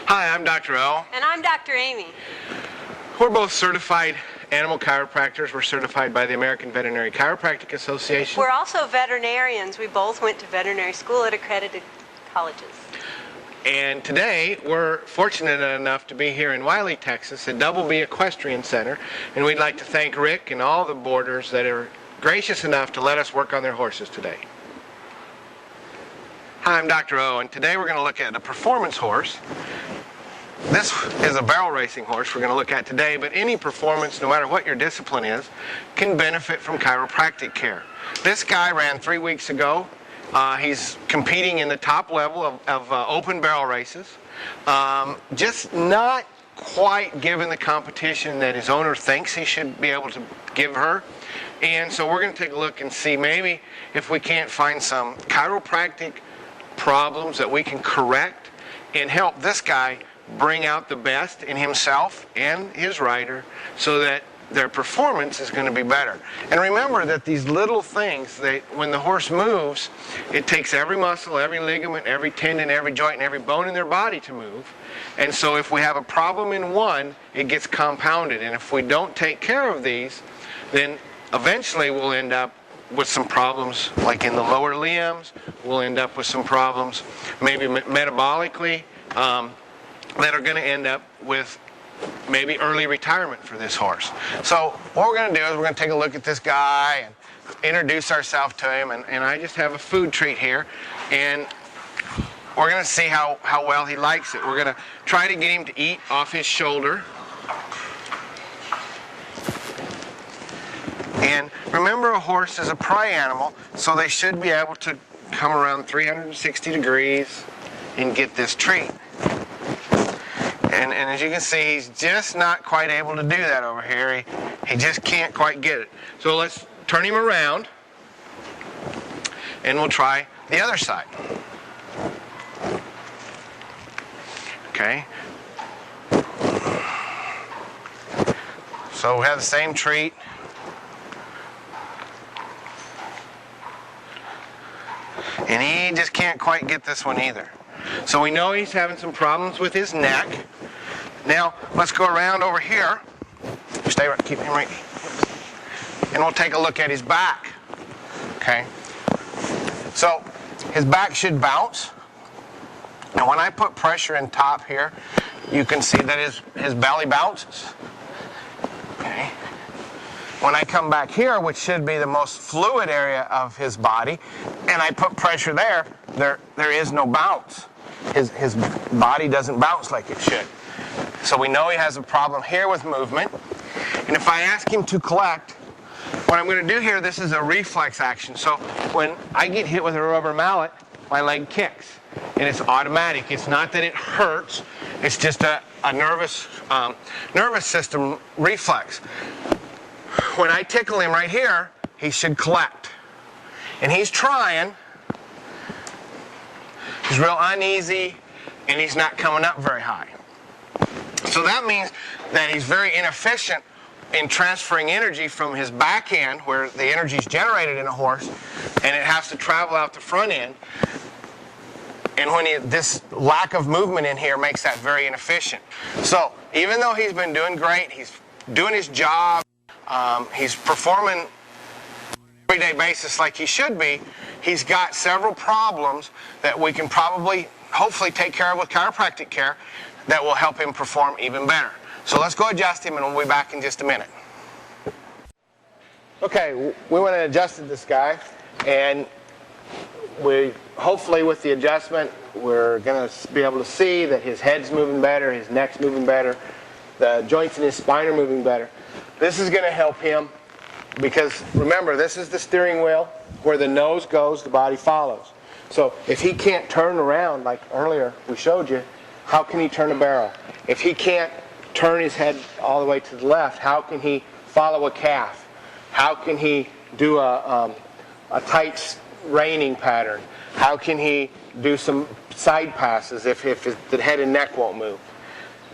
Hi, I'm Dr. O. And I'm Dr. Amy. We're both certified animal chiropractors. We're certified by the American Veterinary Chiropractic Association. We're also veterinarians. We both went to veterinary school at accredited colleges. And today, we're fortunate enough to be here in Wiley, Texas, at Double B Equestrian Center. And we'd like to thank Rick and all the boarders that are gracious enough to let us work on their horses today. Hi, I'm Dr. O, and today we're going to look at a performance horse. This is a barrel racing horse we're going to look at today, but any performance, no matter what your discipline is, can benefit from chiropractic care. This guy ran 3 weeks ago. He's competing in the top level of open barrel races. Just not quite given the competition that his owner thinks he should be able to give her. And so we're going to take a look and see maybe if we can't find some chiropractic problems that we can correct and help this guy bring out the best in himself and his rider so that their performance is going to be better. And remember that these little things, when the horse moves, it takes every muscle, every ligament, every tendon, every joint, and every bone in their body to move. And so if we have a problem in one, it gets compounded. And if we don't take care of these, then eventually we'll end up with some problems like in the lower limbs. We'll end up with some problems maybe metabolically that are going to end up with maybe early retirement for this horse. So what we're going to do is we're going to take a look at this guy and introduce ourselves to him. And I just have a food treat here. And we're going to see how well he likes it. We're going to try to get him to eat off his shoulder. And remember, a horse is a prey animal, so they should be able to come around 360 degrees and get this treat. And as you can see, he's just not quite able to do that over here. He just can't quite get it. So let's turn him around, and we'll try the other side. Okay. So we have the same treat. And he just can't quite get this one either. So we know he's having some problems with his neck. Now, let's go around over here. Stay right, keep him right. And we'll take a look at his back. Okay? So, his back should bounce. And when I put pressure in top here, you can see that his belly bounces. Okay? When I come back here, which should be the most fluid area of his body, and I put pressure there is no bounce. His body doesn't bounce like it should. So we know he has a problem here with movement. And if I ask him to collect, what I'm going to do here, this is a reflex action. So when I get hit with a rubber mallet, my leg kicks. And it's automatic. It's not that it hurts. It's just a nervous system reflex. When I tickle him right here, he should collect. And he's trying. He's real uneasy, and he's not coming up very high. So that means that he's very inefficient in transferring energy from his back end, where the energy is generated in a horse, and it has to travel out the front end. And when this lack of movement in here makes that very inefficient. So even though he's been doing great, he's doing his job, he's performing on an everyday basis like he should be, he's got several problems that we can probably, hopefully, take care of with chiropractic care that will help him perform even better. So let's go adjust him, and we'll be back in just a minute. Okay, we went and adjusted this guy, and we hopefully with the adjustment we're going to be able to see that his head's moving better, his neck's moving better, the joints in his spine are moving better. This is going to help him because remember, this is the steering wheel. Where the nose goes, the body follows. So if he can't turn around like earlier we showed you, how can he turn a barrel? If he can't turn his head all the way to the left, how can he follow a calf? How can he do a tight reining pattern? How can he do some side passes if the head and neck won't move?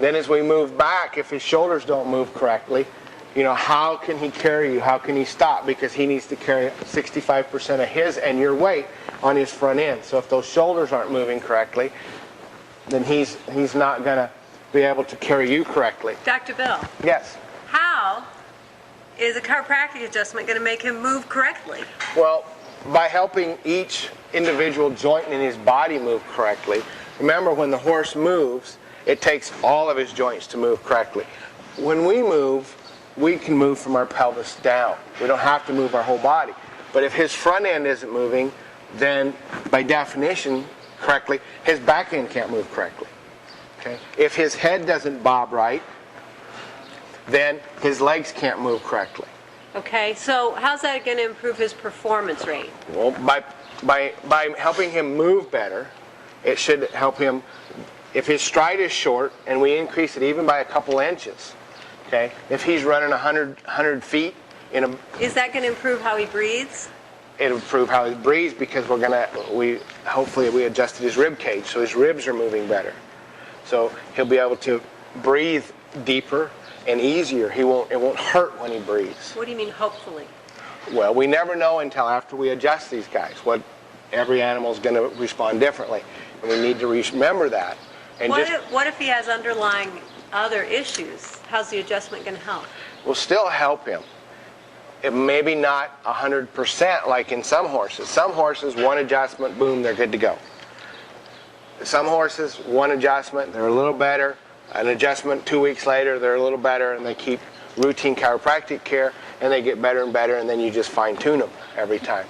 Then as we move back, if his shoulders don't move correctly, how can he carry you? How can he stop? Because he needs to carry 65% of his and your weight on his front end. So if those shoulders aren't moving correctly, then he's not going to be able to carry you correctly. Dr. Bill, Yes. how is a chiropractic adjustment going to make him move correctly? Well, by helping each individual joint in his body move correctly. Remember, when the horse moves, it takes all of his joints to move correctly. When we move, we can move from our pelvis down. We don't have to move our whole body. But if his front end isn't moving, then by definition, correctly, his back end can't move correctly. Okay? If his head doesn't bob right, then his legs can't move correctly. Okay, so how's that going to improve his performance rate? Well, by helping him move better, it should help him. If his stride is short and we increase it even by a couple inches, okay? If he's running 100 feet in a, Is that going to improve how he breathes? it'll improve how he breathes because hopefully we adjusted his rib cage, so his ribs are moving better. So he'll be able to breathe deeper and easier. It won't hurt when he breathes. What do you mean, hopefully? Well, we never know until after we adjust these guys. Every animal's going to respond differently, and we need to remember that. And What if he has underlying other issues? How's the adjustment going to help? will still help him. It maybe not 100% like in some horses. Some horses, one adjustment, boom, they're good to go. Some horses, one adjustment, they're a little better. An adjustment 2 weeks later, they're a little better, and they keep routine chiropractic care, and they get better and better, and then you just fine-tune them every time.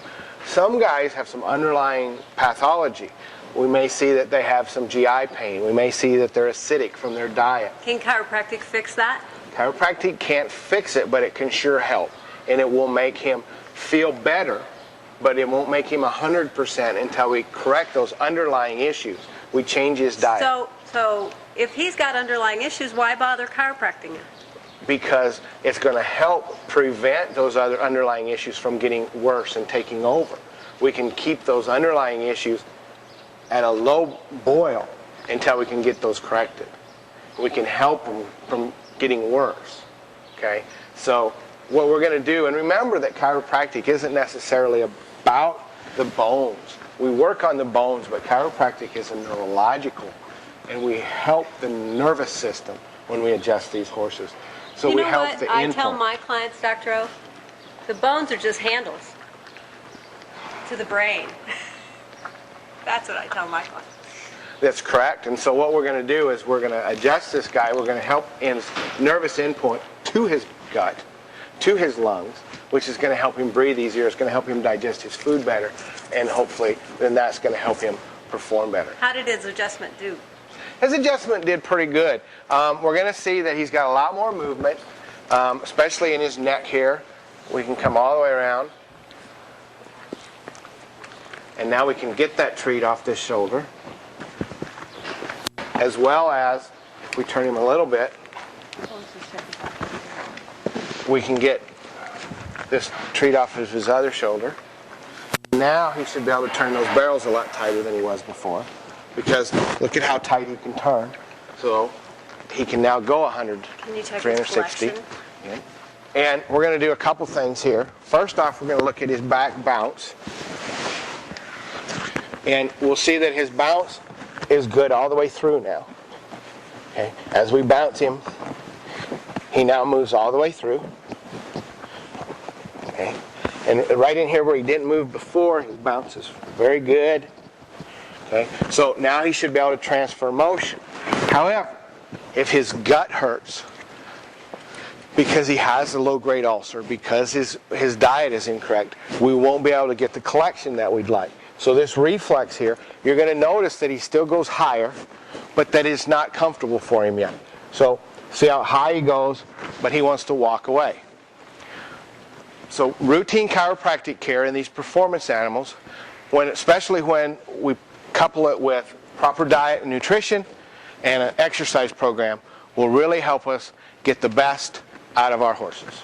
Some guys have some underlying pathology. We may see that they have some GI pain. We may see that they're acidic from their diet. Can chiropractic fix that? Chiropractic can't fix it, but it can sure help. And it will make him feel better, but it won't make him 100% until we correct those underlying issues. We change his diet. So if he's got underlying issues, why bother chiropracting him? Because it's going to help prevent those other underlying issues from getting worse and taking over. We can keep those underlying issues at a low boil until we can get those corrected. We can help them from getting worse. Okay? So what we're going to do, and remember that chiropractic isn't necessarily about the bones. We work on the bones, but chiropractic is a neurological, and we help the nervous system when we adjust these horses. So You we know help what the I info. tell my clients, Dr. O? The bones are just handles to the brain. That's what I tell my clients. That's correct. And so what we're going to do is we're going to adjust this guy. We're going to help his nervous input to his gut, to his lungs, which is going to help him breathe easier. It's going to help him digest his food better. And hopefully then that's going to help him perform better. How did his adjustment do? His adjustment did pretty good. We're going to see that he's got a lot more movement, especially in his neck here. We can come all the way around. And now we can get that treat off this shoulder. As well as, if we turn him a little bit, we can get this treat off of his other shoulder. Now he should be able to turn those barrels a lot tighter than he was before. Because look at how tight he can turn. So he can now go 100, Can you check 360. his flexion? Yeah. And we're going to do a couple things here. First off, we're going to look at his back bounce. And we'll see that his bounce is good all the way through now. Okay. As we bounce him, he now moves all the way through. Okay. And right in here where he didn't move before, his bounce is very good. Okay. So now he should be able to transfer motion. However, if his gut hurts because he has a low-grade ulcer, because his diet is incorrect, we won't be able to get the collection that we'd like. So this reflex here, you're going to notice that he still goes higher, but that is not comfortable for him yet. So see how high he goes, but he wants to walk away. So routine chiropractic care in these performance animals, especially when we couple it with proper diet and nutrition and an exercise program, will really help us get the best out of our horses.